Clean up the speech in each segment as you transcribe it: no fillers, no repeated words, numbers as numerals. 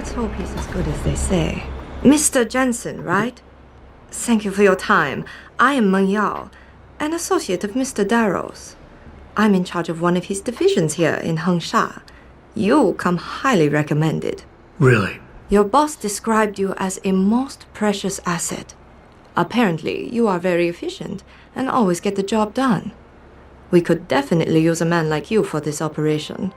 Let's hope he's as good as they say. Mr. Jensen, right? Thank you for your time. I am Meng Yao, an associate of Mr. Darrow's. I'm in charge of one of his divisions here in Hengsha. You come highly recommended. Really? Your boss described you as a most precious asset. Apparently, you are very efficient and always get the job done. We could definitely use a man like you for this operation.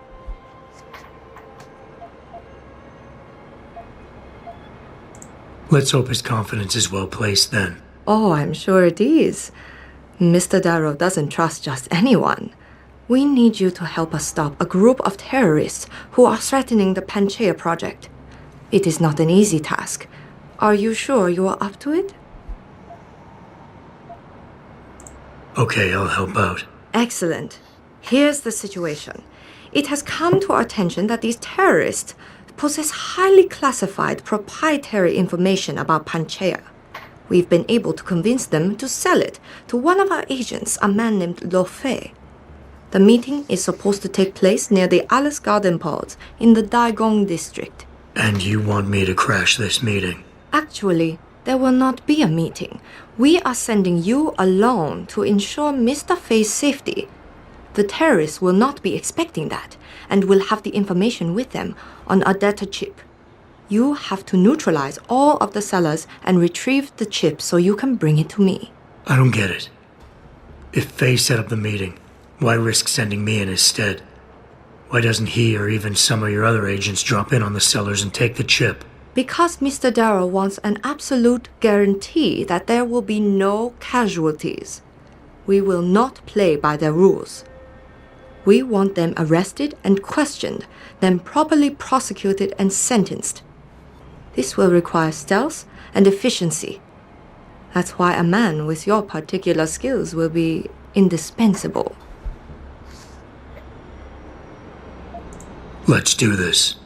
Let's hope his confidence is well placed then. Oh, I'm sure it is. Mr. Darrow doesn't trust just anyone. We need you to help us stop a group of terrorists who are threatening the Panchaea project. It is not an easy task. Are you sure you are up to it? Okay, I'll help out. Excellent. Here's the situation. It has come to our attention that these terrorists possess highly classified proprietary information about Panchaea. We've been able to convince them to sell it to one of our agents, a man named Lo Fei. The meeting is supposed to take place near the Alice Garden Pods in the Daigong district. And you want me to crash this meeting? Actually, there will not be a meeting. We are sending you alone to ensure Mr. Fei's safety. The terrorists will not be expecting that and will have the information with them on a data chip. You have to neutralize all of the sellers and retrieve the chip so you can bring it to me. I don't get it. If Fei set up the meeting, why risk sending me in his stead? Why doesn't he or even some of your other agents drop in on the sellers and take the chip? Because Mr. Darrow wants an absolute guarantee that there will be no casualties. We will not play by their rules. We want them arrested and questioned, then properly prosecuted and sentenced. This will require stealth and efficiency. That's why a man with your particular skills will be indispensable. Let's do this.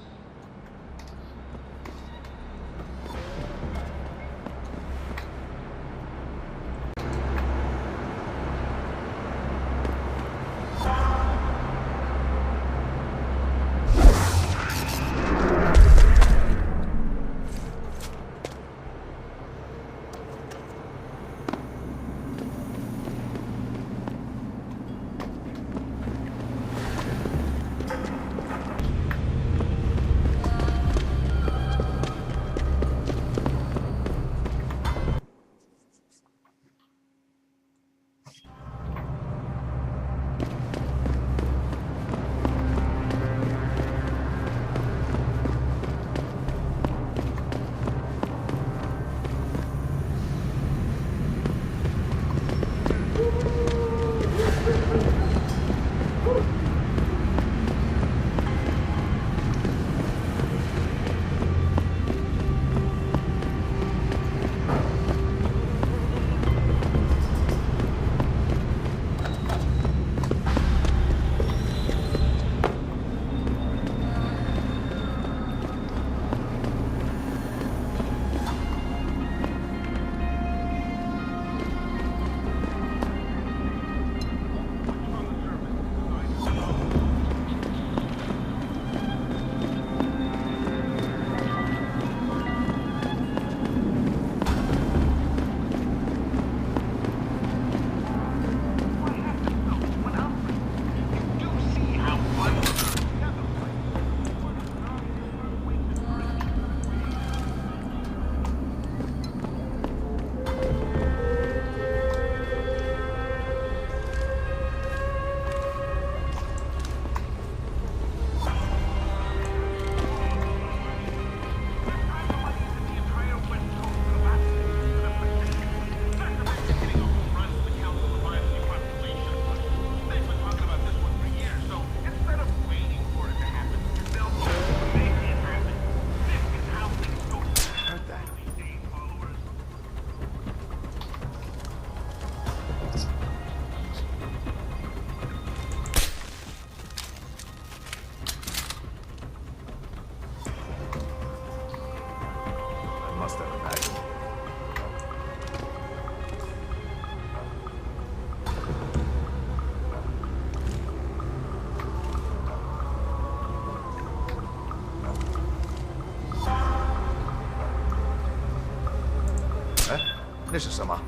那是什么？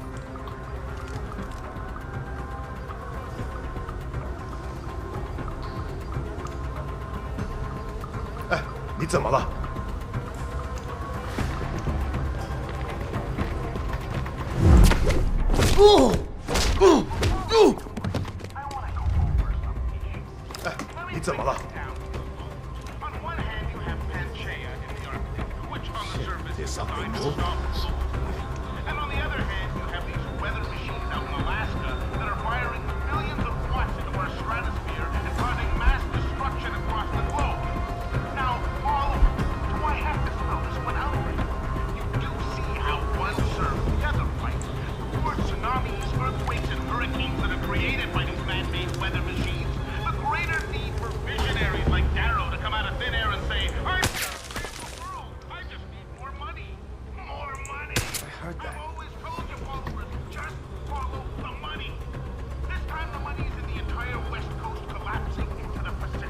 哎，你怎么了？哎，你怎么了？ There's something more. And on the other hand, you have these weather machines out in Alaska that are firing millions of watts into our stratosphere and causing mass destruction across the globe. Now, Paul, do I have to spell this one out? You do see how one serves the other, right? The more tsunamis, earthquakes, and hurricanes that are created by these man-made weather machines, the greater need for visionaries like Darrow to come out of thin air and say, I'm Heard that. I've always told you, followers, just follow the money. This time the money is in the entire West Coast collapsing into the Pacific.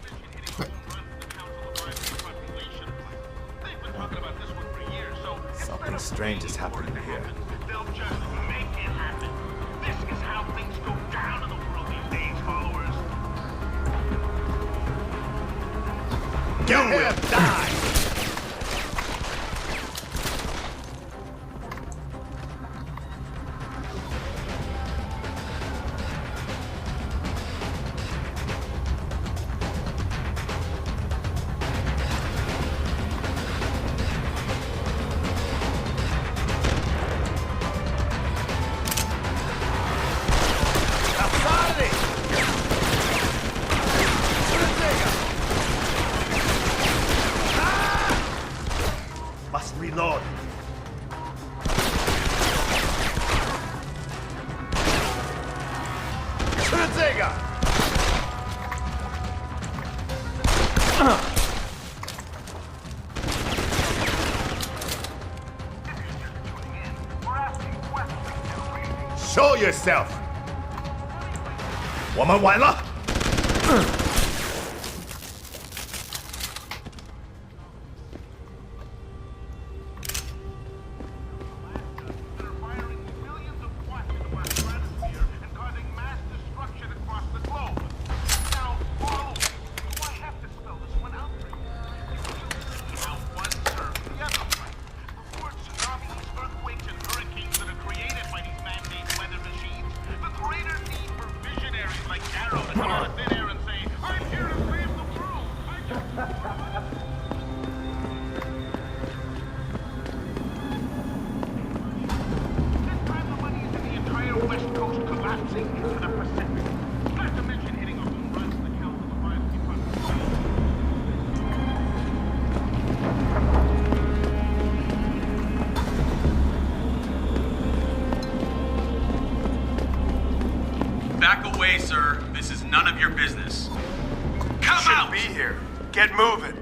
Division hitting home runs in the Council of Island Population Plan. They've been talking about this one for years, so Something strange is happening here. They'll just make it happen. This is how things go down in the world these days, followers. You will die! Must reload. Show yourself. 我们完了。West Coast collapsing into the Pacific. Not to mention hitting a home run to the Council of Island Population. Back away, sir. This is none of your business. Come out! Be here. Get moving.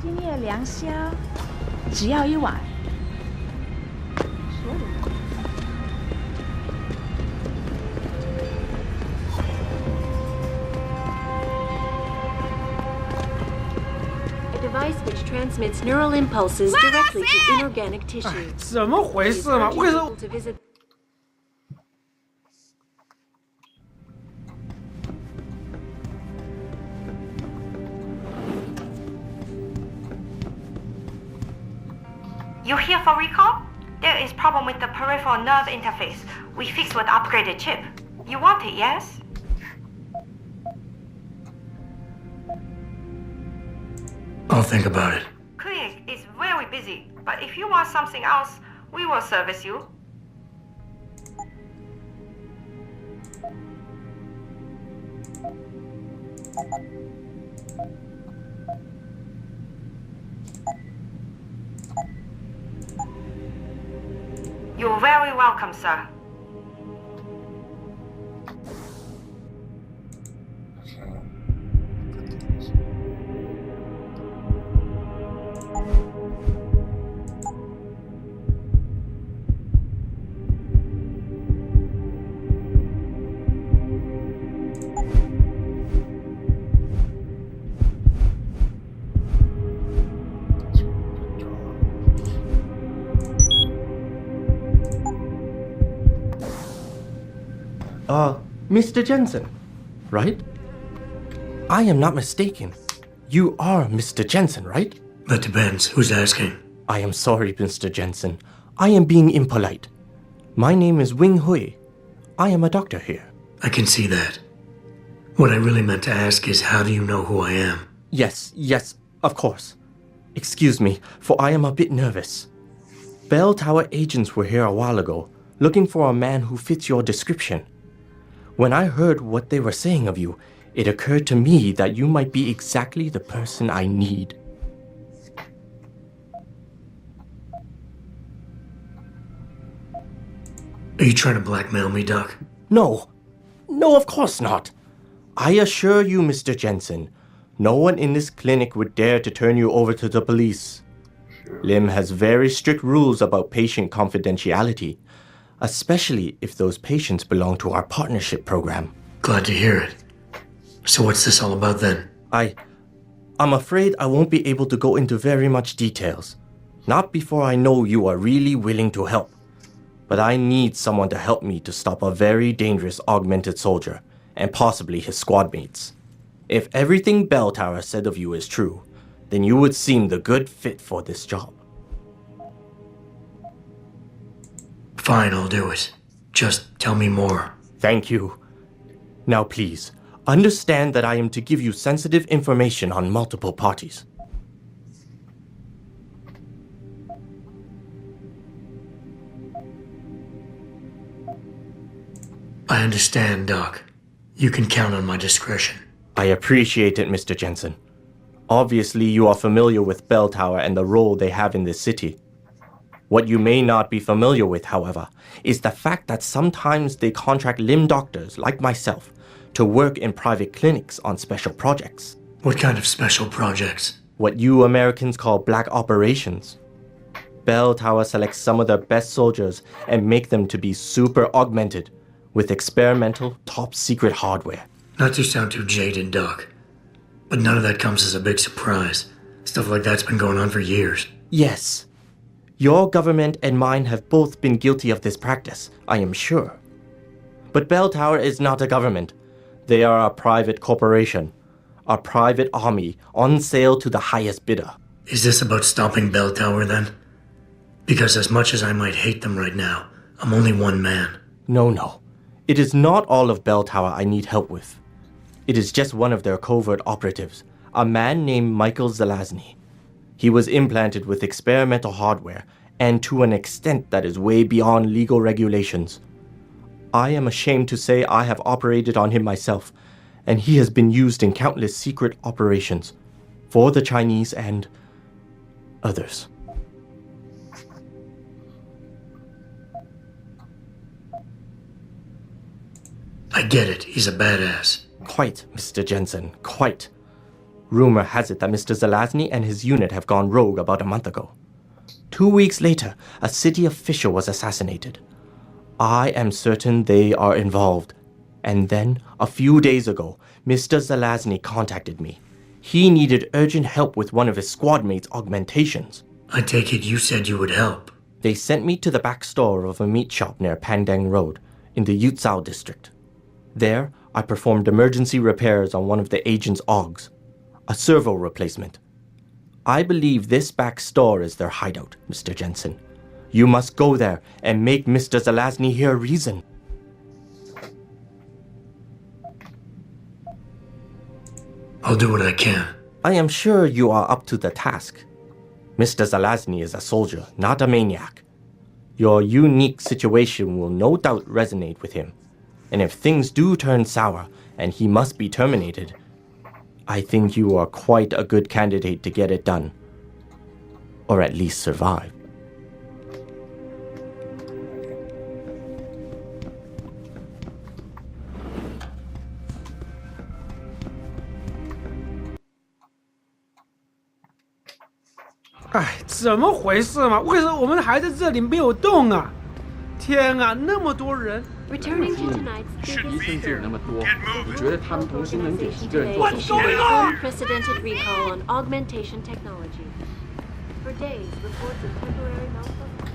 今夜良宵，只要一碗。说的呢。 A device which transmits neural impulses directly to inorganic tissue. 怎么回事嘛？为什么？ To visit You here for recall? There is problem with the peripheral nerve interface. We fixed with upgraded chip. You want it, yes? I'll think about it. Clinic is very busy, but if you want something else, we will service you. You're very welcome, sir. Mr. Jensen, right? I am not mistaken. You are Mr. Jensen, right? That depends. Who's asking? I am sorry, Mr. Jensen. I am being impolite. My name is Wing Hui. I am a doctor here. I can see that. What I really meant to ask is, how do you know who I am? Yes, of course. Excuse me, for I am a bit nervous. Bell Tower agents were here a while ago, looking for a man who fits your description. When I heard what they were saying of you, it occurred to me that you might be exactly the person I need. Are you trying to blackmail me, Doc? No, of course not. I assure you, Mr. Jensen, no one in this clinic would dare to turn you over to the police. Lim has very strict rules about patient confidentiality, especially if those patients belong to our partnership program. Glad to hear it. So what's this all about then? I'm afraid I won't be able to go into very much details. Not before I know you are really willing to help. But I need someone to help me to stop a very dangerous augmented soldier, and possibly his squad mates. If everything Bell Tower said of you is true, then you would seem the good fit for this job. Fine, I'll do it. Just tell me more. Thank you. Now please, understand that I am to give you sensitive information on multiple parties. I understand, Doc. You can count on my discretion. I appreciate it, Mr. Jensen. Obviously, you are familiar with Bell Tower and the role they have in this city. What you may not be familiar with, however, is the fact that sometimes they contract limb doctors like myself to work in private clinics on special projects. What kind of special projects? What you Americans call black operations. Bell Tower selects some of their best soldiers and make them to be super augmented with experimental, top-secret hardware. Not to sound too jaded, Doc, but none of that comes as a big surprise. Stuff like that's been going on for years. Yes. Your government and mine have both been guilty of this practice, I am sure. But Bell Tower is not a government. They are a private corporation, a private army on sale to the highest bidder. Is this about stopping Bell Tower, then? Because as much as I might hate them right now, I'm only one man. No. It is not all of Bell Tower I need help with. It is just one of their covert operatives, a man named Michael Zelazny. He was implanted with experimental hardware, and to an extent that is way beyond legal regulations. I am ashamed to say I have operated on him myself, and he has been used in countless secret operations for the Chinese and others. I get it. He's a badass. Quite, Mr. Jensen, quite. Rumor has it that Mr. Zelazny and his unit have gone rogue about a month ago. 2 weeks later, a city official was assassinated. I am certain they are involved. And then, a few days ago, Mr. Zelazny contacted me. He needed urgent help with one of his squad mates' augmentations. I take it you said you would help. They sent me to the back store of a meat shop near Pandang Road, in the Yutzao district. There, I performed emergency repairs on one of the agent's augs, a servo replacement. I believe this back store is their hideout, Mr. Jensen. You must go there and make Mr. Zelazny hear reason. I'll do what I can. I am sure you are up to the task. Mr. Zelazny is a soldier, not a maniac. Your unique situation will no doubt resonate with him. And if things do turn sour and he must be terminated, I think you are quite a good candidate to get it done. Or at least survive. Returning to tonight's biggest story. What's going on? Unprecedented recall on augmentation technology. For days, reports of temporary malfunction.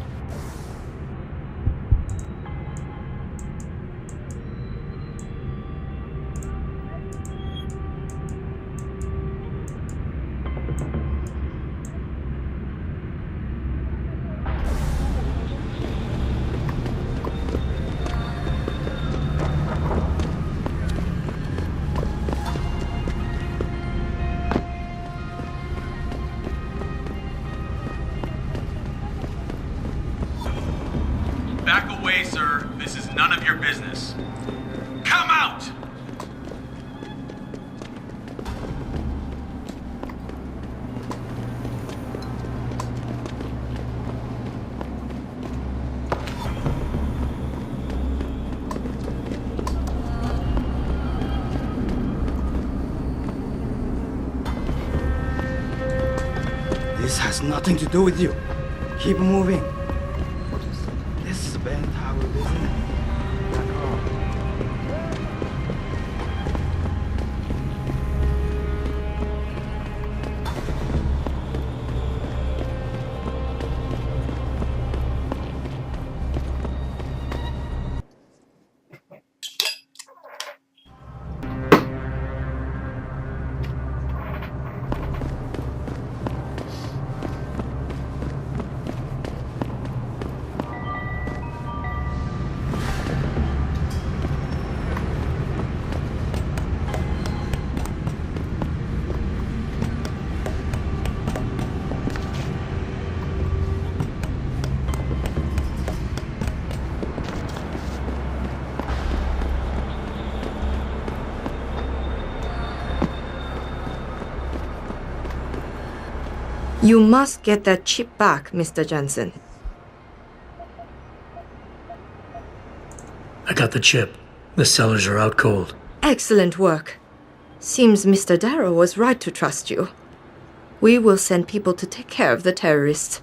nothing to do with you. Keep moving. This is bell tower, isn't it? Back off. You must get that chip back, Mr. Jensen. I got the chip. The cellars are out cold. Excellent work. Seems Mr. Darrow was right to trust you. We will send people to take care of the terrorists.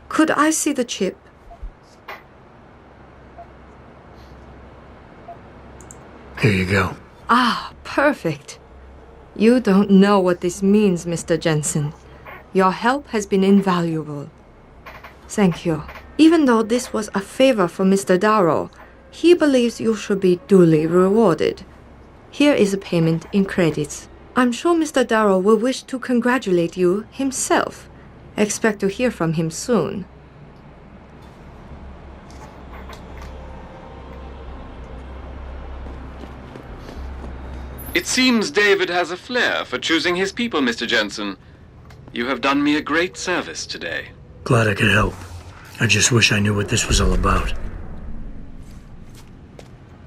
Could I see the chip? Here you go. Ah, perfect. You don't know what this means, Mr. Jensen. Your help has been invaluable. Thank you. Even though this was a favor for Mr. Darrow, he believes you should be duly rewarded. Here is a payment in credits. I'm sure Mr. Darrow will wish to congratulate you himself. Expect to hear from him soon. It seems David has a flair for choosing his people, Mr. Jensen. You have done me a great service today. Glad I could help. I just wish I knew what this was all about.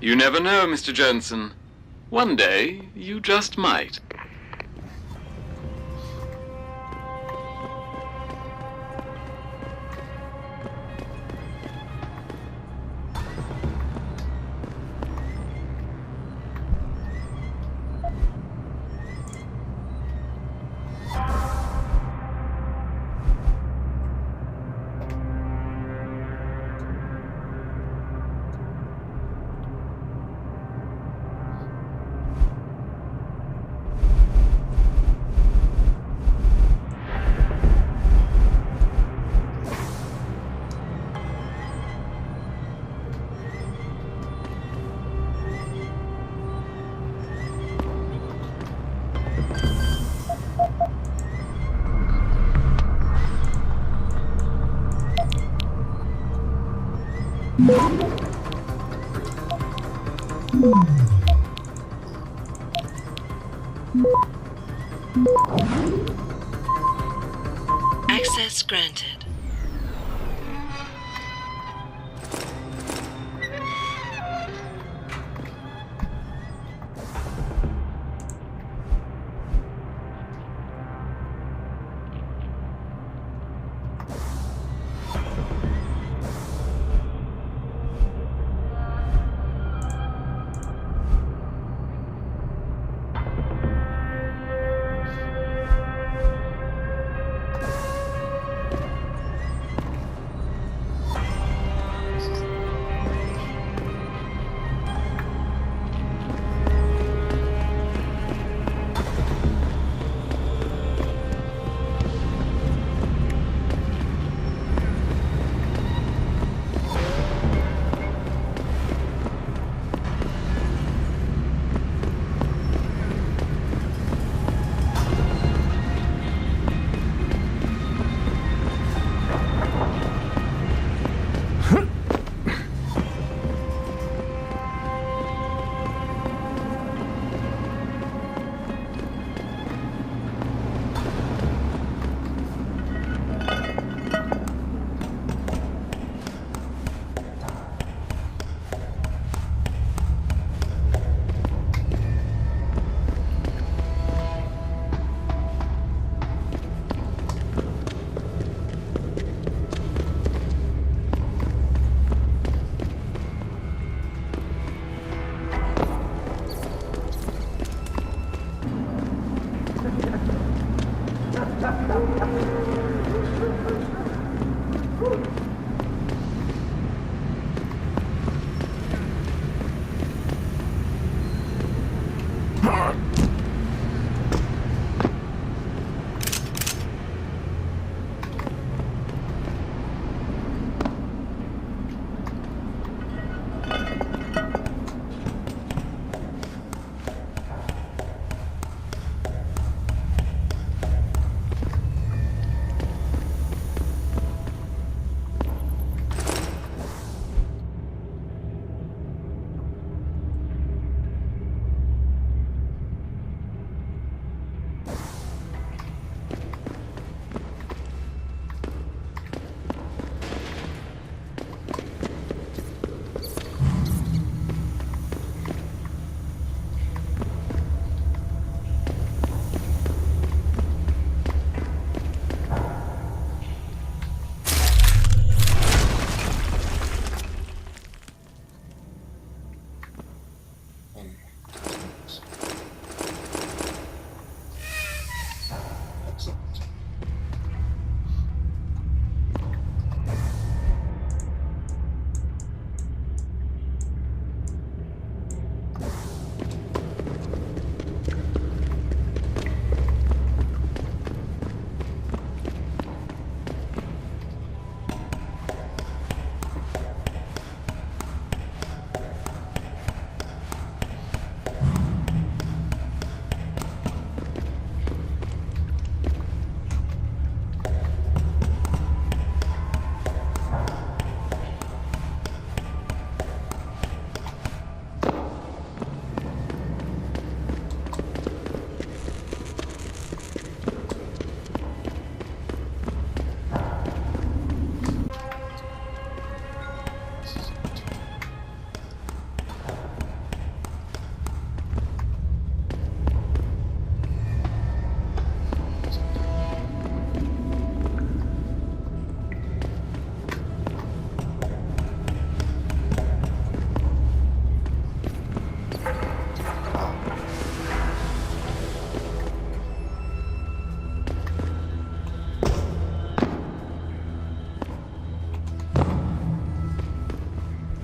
You never know, Mr. Jensen. One day, you just might. Access granted.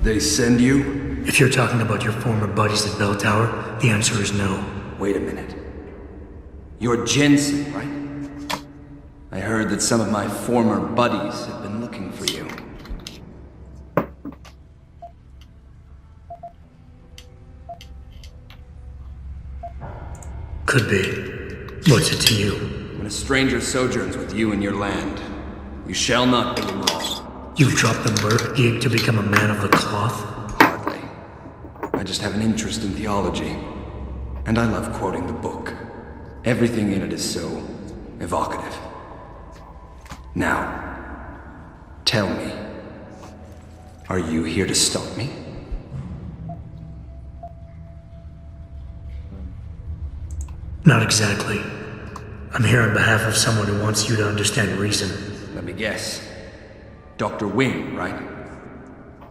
They send you? If you're talking about your former buddies at Bell Tower, the answer is no. Wait a minute. You're Jensen, right? I heard that some of my former buddies have been looking for you. Could be. What's it to you? When a stranger sojourns with you in your land, you shall not do him wrong. You've dropped the merc gig to become a man of the cloth? Hardly. I just have an interest in theology. And I love quoting the book. Everything in it is so evocative. Now, tell me, are you here to stop me? Not exactly. I'm here on behalf of someone who wants you to understand reason. Let me guess. Dr. Wing, right?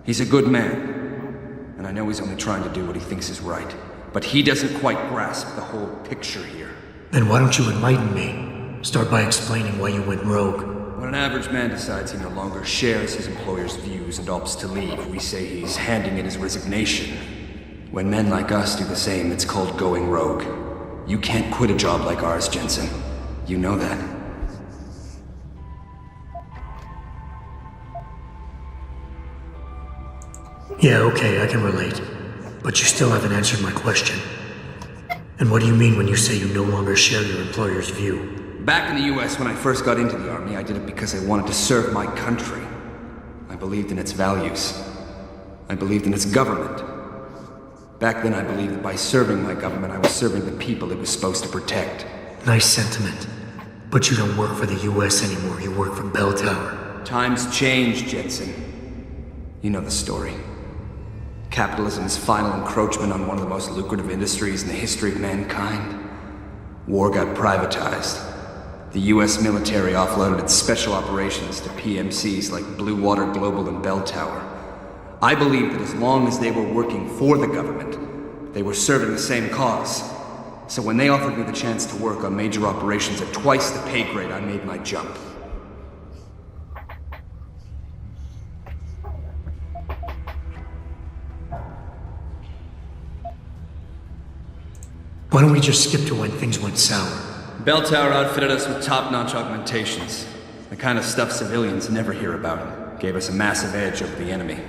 He's a good man. And I know he's only trying to do what he thinks is right. But he doesn't quite grasp the whole picture here. Then why don't you enlighten me? Start by explaining why you went rogue. When an average man decides he no longer shares his employer's views and opts to leave, we say he's handing in his resignation. When men like us do the same, it's called going rogue. You can't quit a job like ours, Jensen. You know that. Yeah, okay, I can relate. But you still haven't answered my question. And what do you mean when you say you no longer share your employer's view? Back in the US, when I first got into the Army, I did it because I wanted to serve my country. I believed in its values. I believed in its government. Back then, I believed that by serving my government, I was serving the people it was supposed to protect. Nice sentiment. But you don't work for the US anymore, you work for Bell Tower. Times change, Jensen. You know the story. Capitalism's final encroachment on one of the most lucrative industries in the history of mankind. War got privatized. The US military offloaded its special operations to PMCs like Blue Water Global and Bell Tower. I believed that as long as they were working for the government, they were serving the same cause. So when they offered me the chance to work on major operations at twice the pay grade, I made my jump. Why don't we just skip to when things went sour? Bell Tower outfitted us with top-notch augmentations. The kind of stuff civilians never hear about. Gave us a massive edge over the enemy.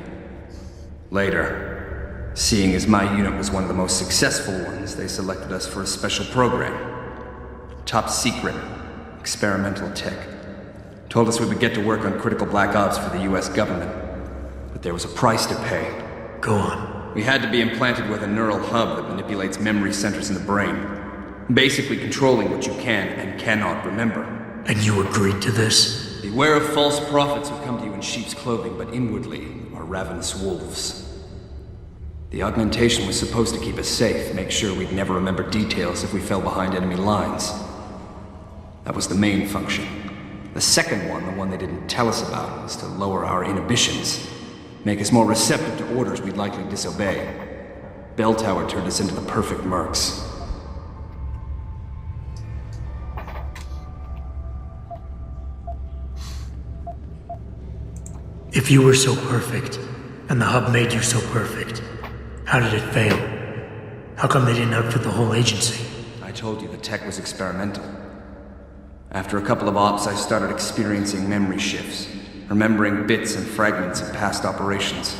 Later, seeing as my unit was one of the most successful ones, they selected us for a special program. Top secret, experimental tech. Told us we would get to work on critical black ops for the US government. But there was a price to pay. Go on. We had to be implanted with a neural hub that manipulates memory centers in the brain. Basically controlling what you can and cannot remember. And you agreed to this? Beware of false prophets who come to you in sheep's clothing, but inwardly are ravenous wolves. The augmentation was supposed to keep us safe, make sure we'd never remember details if we fell behind enemy lines. That was the main function. The second one, the one they didn't tell us about, was to lower our inhibitions. Make us more receptive to orders we'd likely disobey. Bell Tower turned us into the perfect mercs. If you were so perfect, and the hub made you so perfect, how did it fail? How come they didn't outfit the whole agency? I told you the tech was experimental. After a couple of ops, I started experiencing memory shifts, remembering bits and fragments of past operations.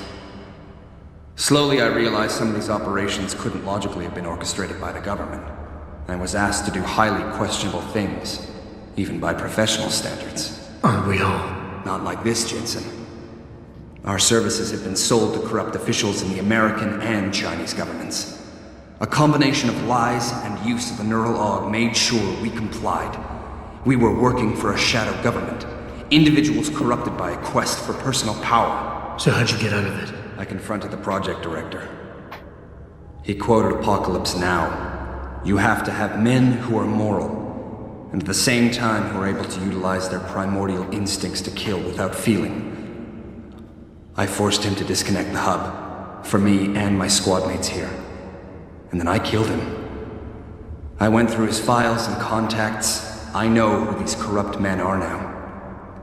Slowly, I realized some of these operations couldn't logically have been orchestrated by the government. I was asked to do highly questionable things, even by professional standards. Aren't we all? Not like this, Jensen. Our services have been sold to corrupt officials in the American and Chinese governments. A combination of lies and use of the neural aug made sure we complied. We were working for a shadow government. Individuals corrupted by a quest for personal power. So how'd you get out of it? I confronted the project director. He quoted Apocalypse Now. You have to have men who are moral, and at the same time who are able to utilize their primordial instincts to kill without feeling. I forced him to disconnect the hub, for me and my squad mates here. And then I killed him. I went through his files and contacts. I know who these corrupt men are now.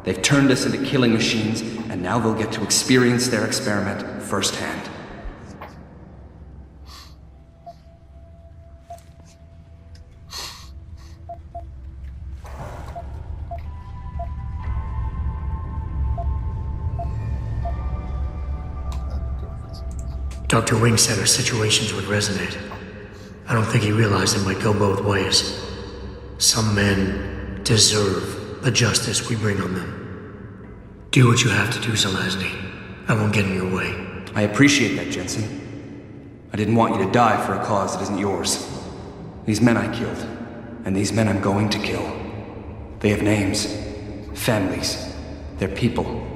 They've turned us into killing machines, and now they'll get to experience their experiment firsthand. Dr. Wing said our situations would resonate. I don't think he realized it might go both ways. Some men deserve the justice we bring on them. Do what you have to do, Zelazny. I won't get in your way. I appreciate that, Jensen. I didn't want you to die for a cause that isn't yours. These men I killed, and these men I'm going to kill. They have names, families, they're people.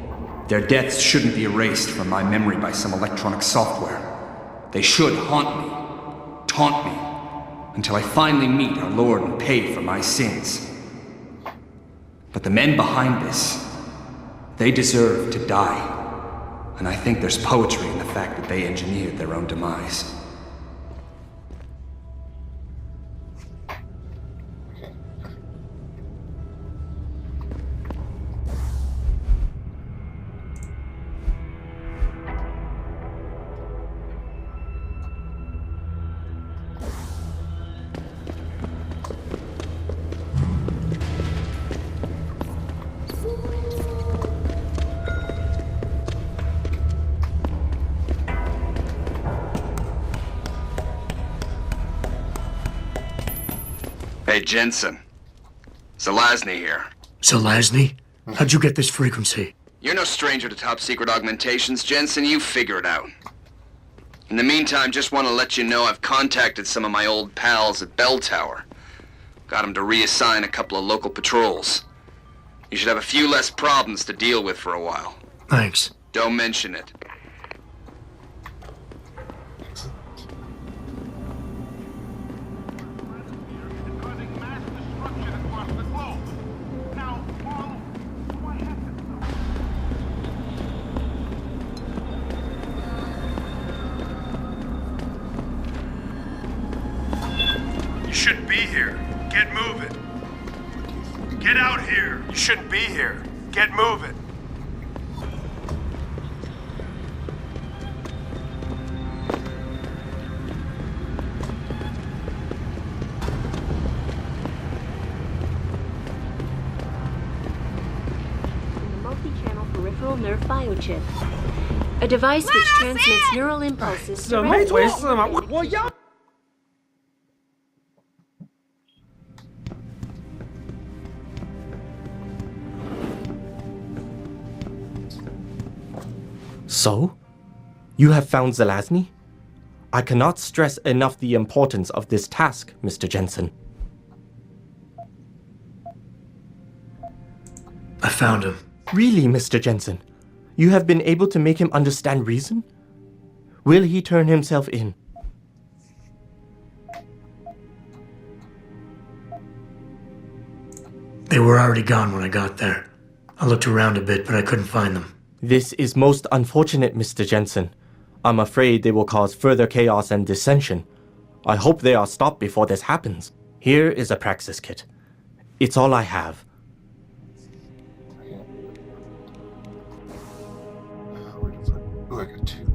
Their deaths shouldn't be erased from my memory by some electronic software. They should haunt me, taunt me, until I finally meet our Lord and pay for my sins. But the men behind this, they deserve to die. And I think there's poetry in the fact that they engineered their own demise. Hey, Jensen. Zelazny here. Zelazny? How'd you get this frequency? You're no stranger to top-secret augmentations, Jensen. You figure it out. In the meantime, just want to let you know I've contacted some of my old pals at Bell Tower. Got them to reassign a couple of local patrols. You should have a few less problems to deal with for a while. Thanks. Don't mention it. You shouldn't be here. Get moving. Get out here. You shouldn't be here. Get moving. Multi-channel peripheral nerve biochip. A device which transmits neural impulses 怎么一回事嘛？ directly. 我要。 So? You have found Zelazny? I cannot stress enough the importance of this task, Mr. Jensen. I found him. Really, Mr. Jensen? You have been able to make him understand reason? Will he turn himself in? They were already gone when I got there. I looked around a bit, but I couldn't find them. This is most unfortunate, Mr. Jensen. I'm afraid they will cause further chaos and dissension. I hope they are stopped before this happens. Here is a praxis kit. It's all I have. Oh, I got two.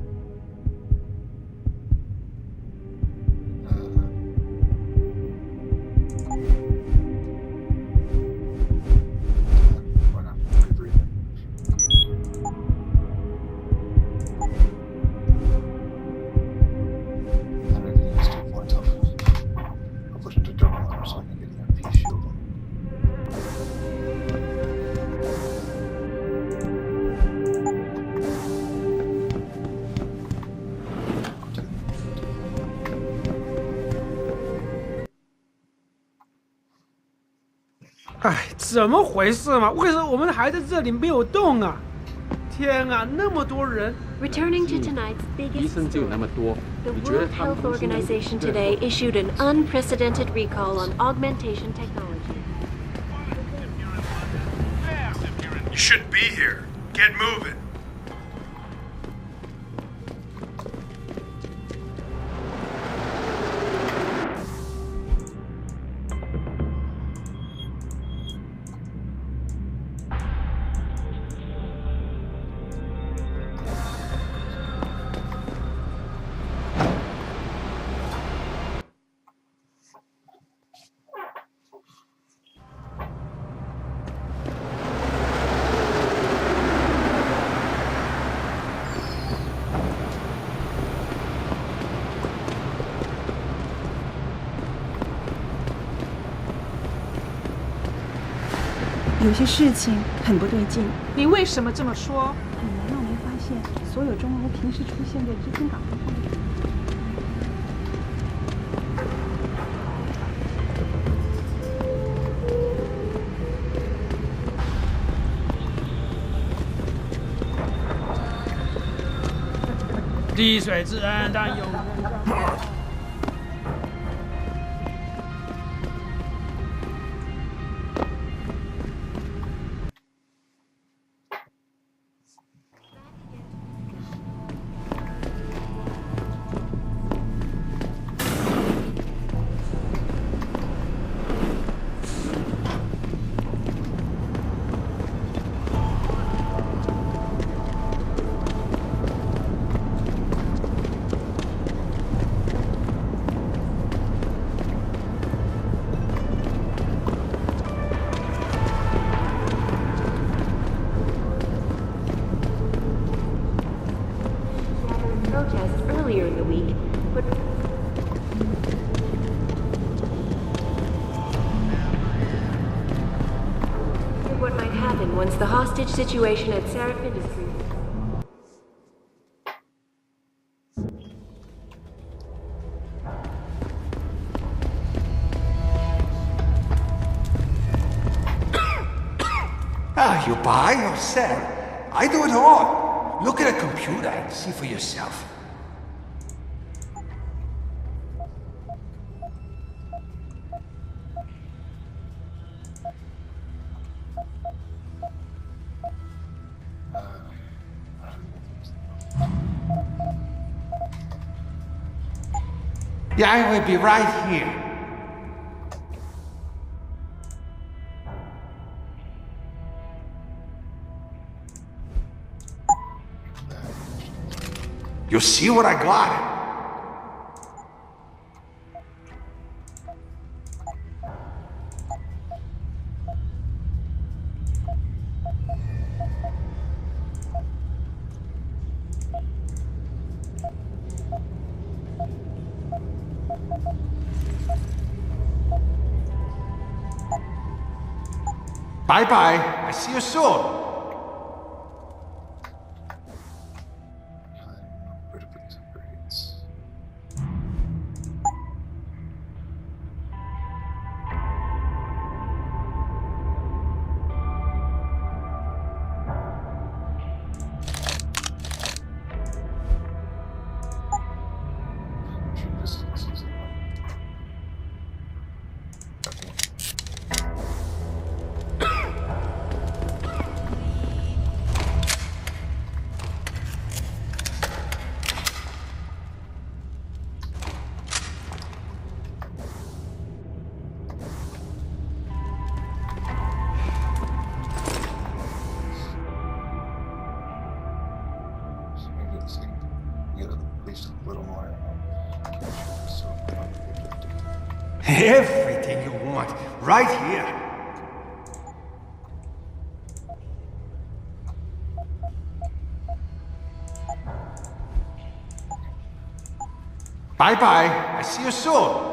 Why not? Everything. And I can use two points off. I'll put it to double arm so I can get an MP shield. "哎，怎么回事嘛？为什么我们还在这里没有动啊？天啊，那么多人！ Returning to tonight's biggest 医生只有那么多， The 你觉得 World 他们 Health 同心 Organization 对 today issued an unprecedented recall on augmentation technology. You shouldn't be here. Get moving. 有些事情很不对劲。你为什么这么说？难道没发现所有钟楼平时出现在执行岗位上？滴水之恩，当永恒相报。Protests earlier in the week, but what might happen once the hostage situation at Seraph Industries. You buy or sell? I do it all. Look at a computer and see for yourself. Yeah, I will be right here. You see what I got? Bye-bye. I see you soon. Everything you want, right here. Bye-bye. I see you soon.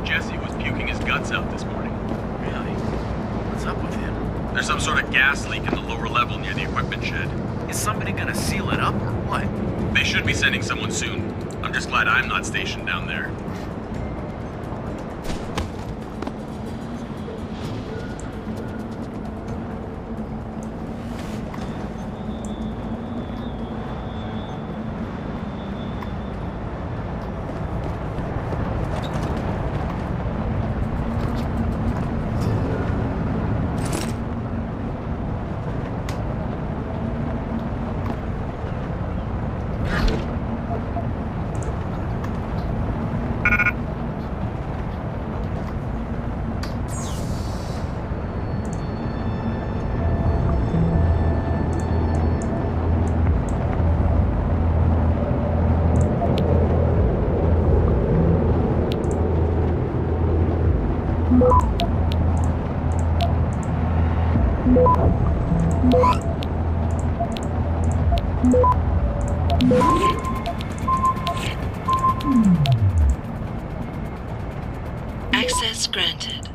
Jesse was puking his guts out this morning. Really? What's up with him? There's some sort of gas leak in the lower level near the equipment shed. Is somebody gonna seal it up or what? They should be sending someone soon. I'm just glad I'm not stationed down there. Access granted.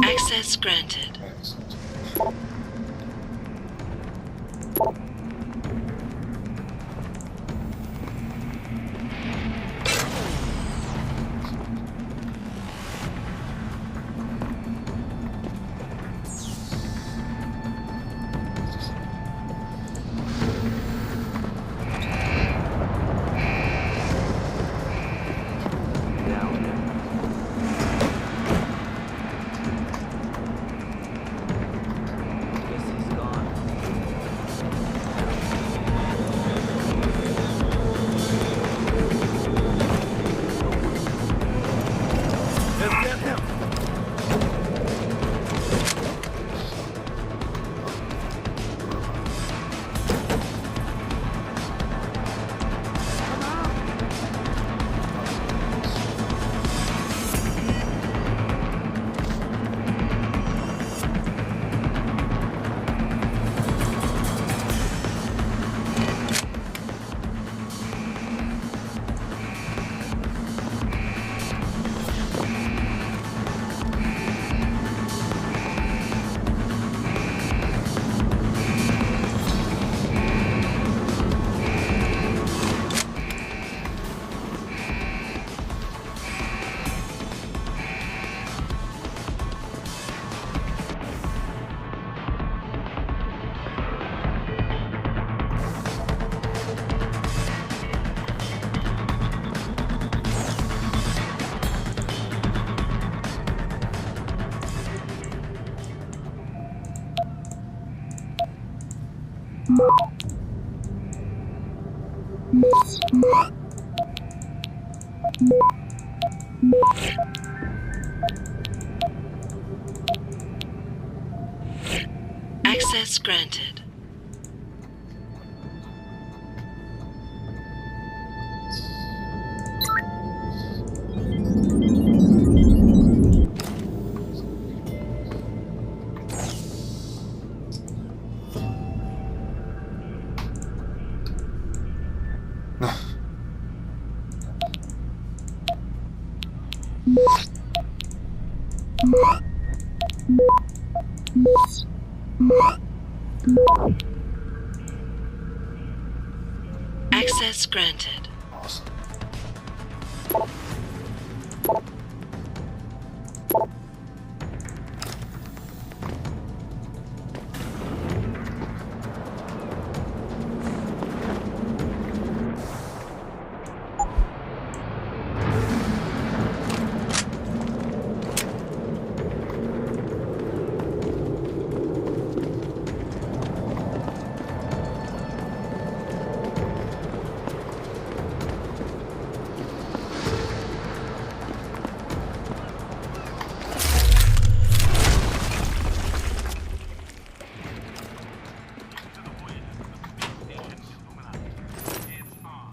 Access granted. Access granted. Access granted. Awesome.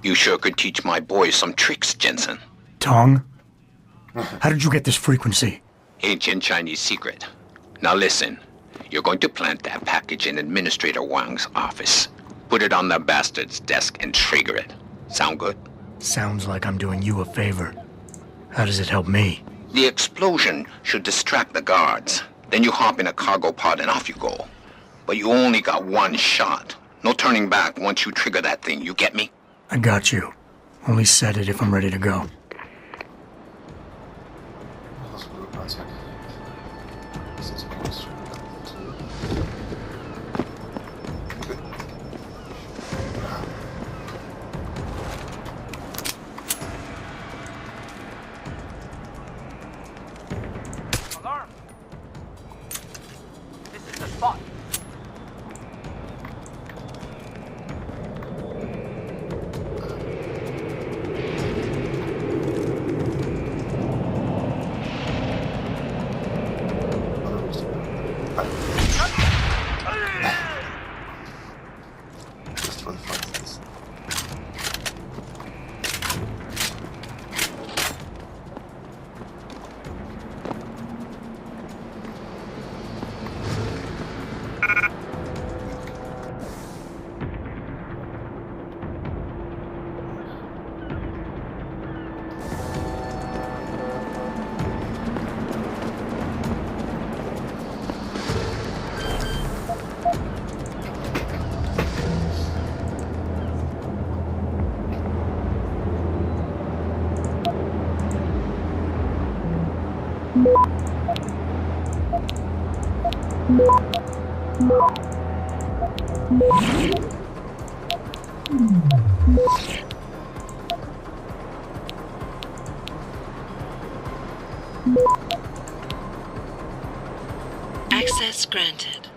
You sure could teach my boys some tricks, Jensen. Tong? How did you get this frequency? Ancient Chinese secret. Now listen. You're going to plant that package in Administrator Wang's office. Put it on the bastard's desk and trigger it. Sound good? Sounds like I'm doing you a favor. How does it help me? The explosion should distract the guards. Then you hop in a cargo pod and off you go. But you only got one shot. No turning back once you trigger that thing, you get me? I got you. Only set it if I'm ready to go. Das wurde bereits erledigt. Das ist jetzt alles schon wieder. Alarm! This is the spot. Das war fast. Access granted.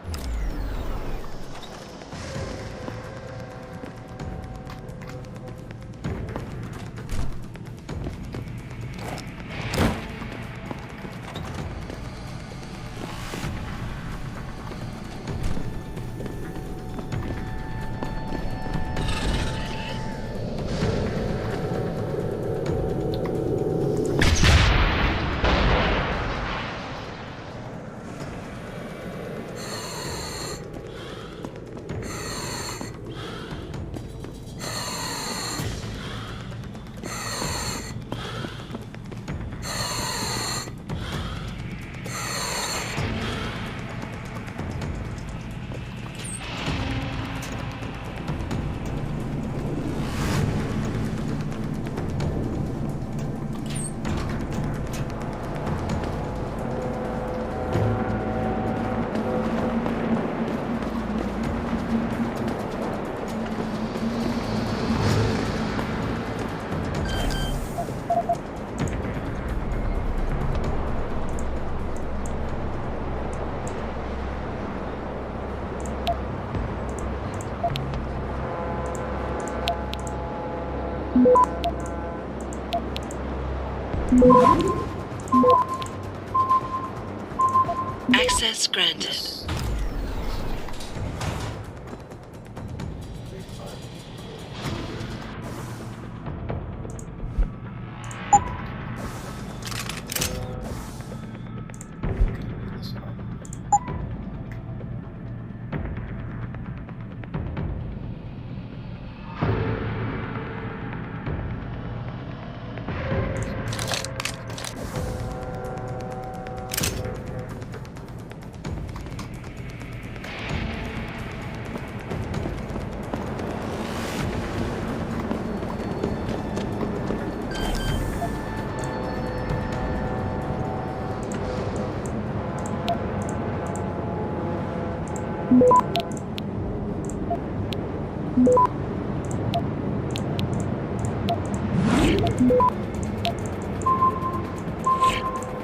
Access granted.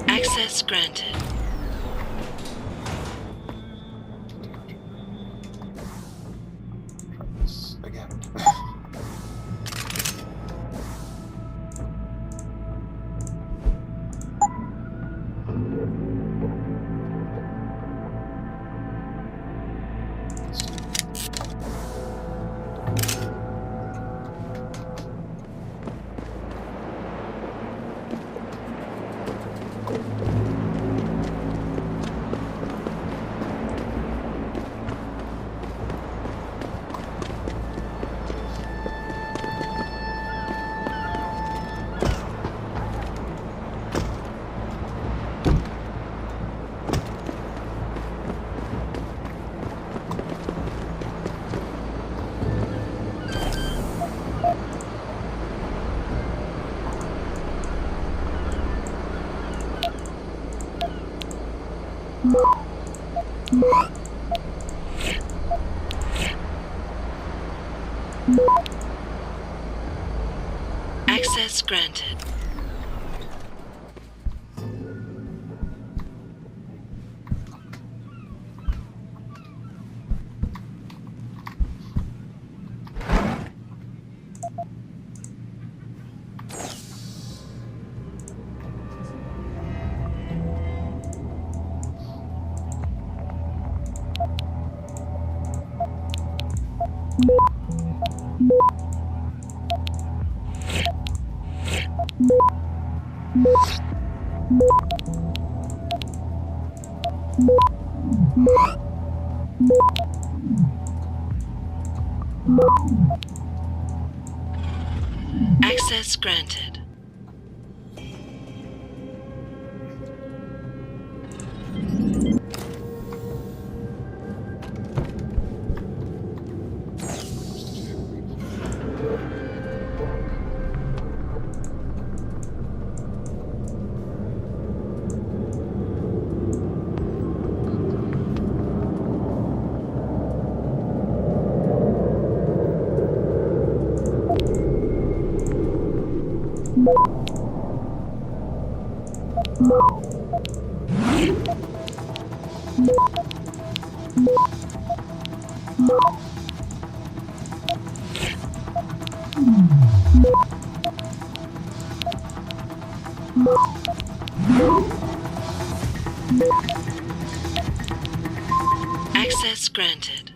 Access granted. Try this again. granted. Access granted. Access granted.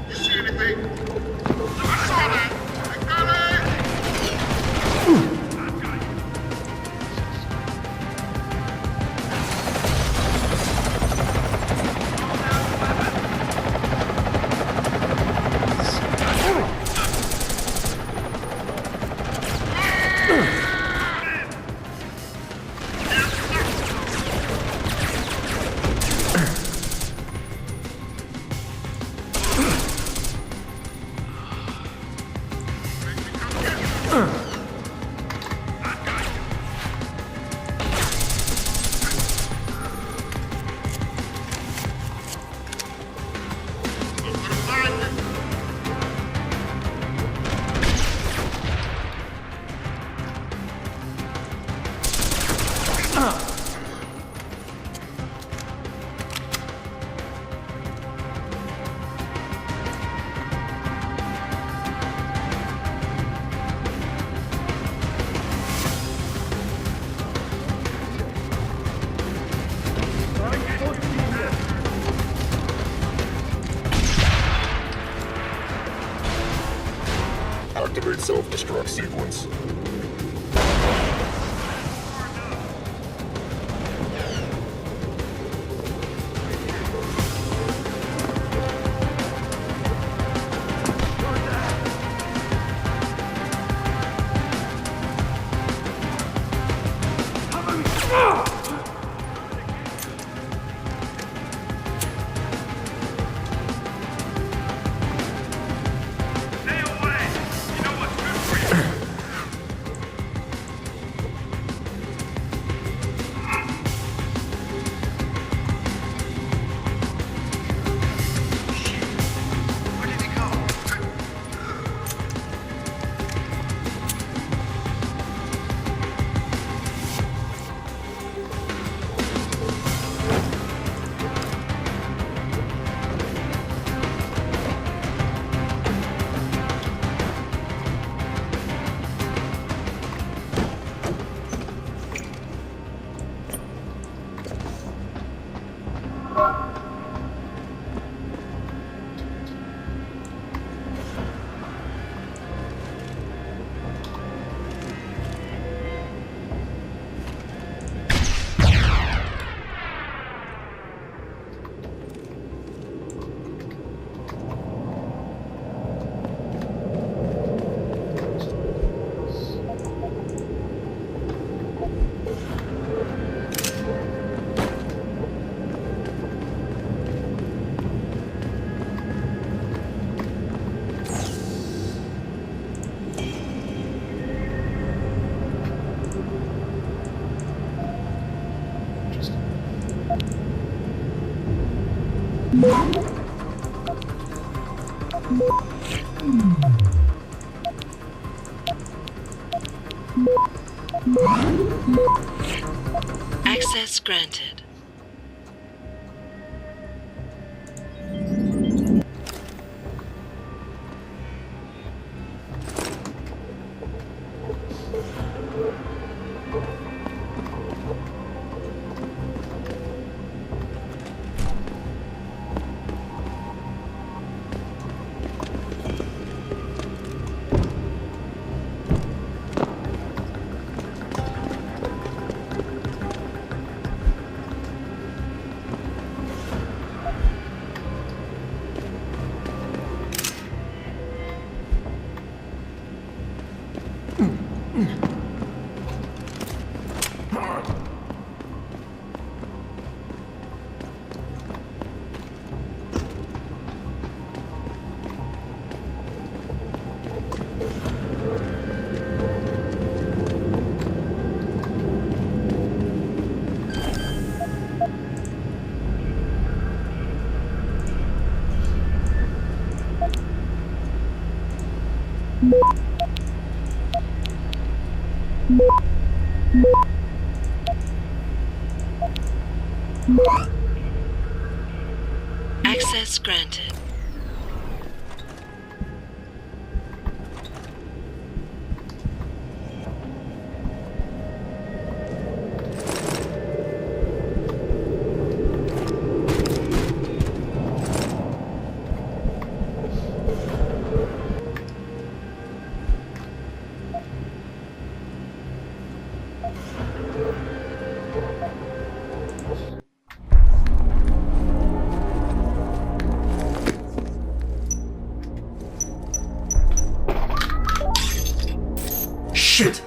You see anything? I saw that! I got it! Activate self-destruct sequence. Access granted. Access granted. Shit!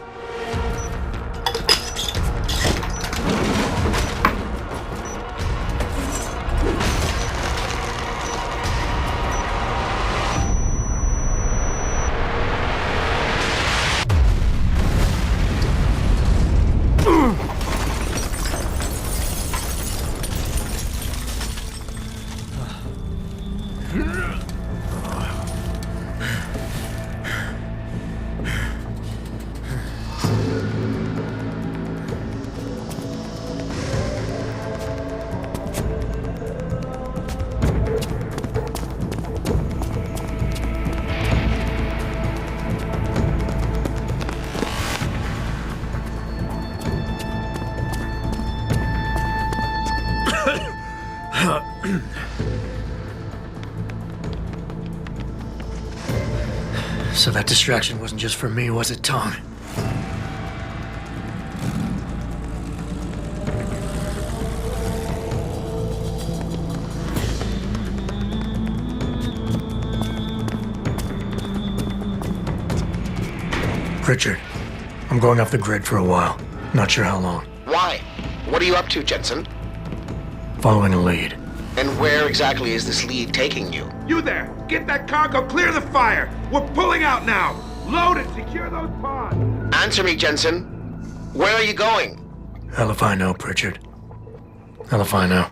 So that distraction wasn't just for me, was it, Tong? Richard, I'm going off the grid for a while. Not sure how long. Why? What are you up to, Jensen? Following a lead. And where exactly is this lead taking you? You there! Get that cargo, clear the fire! We're pulling out now! Load and secure those pods! Answer me, Jensen. Where are you going? Hell if I know, Pritchard. Hell if I know.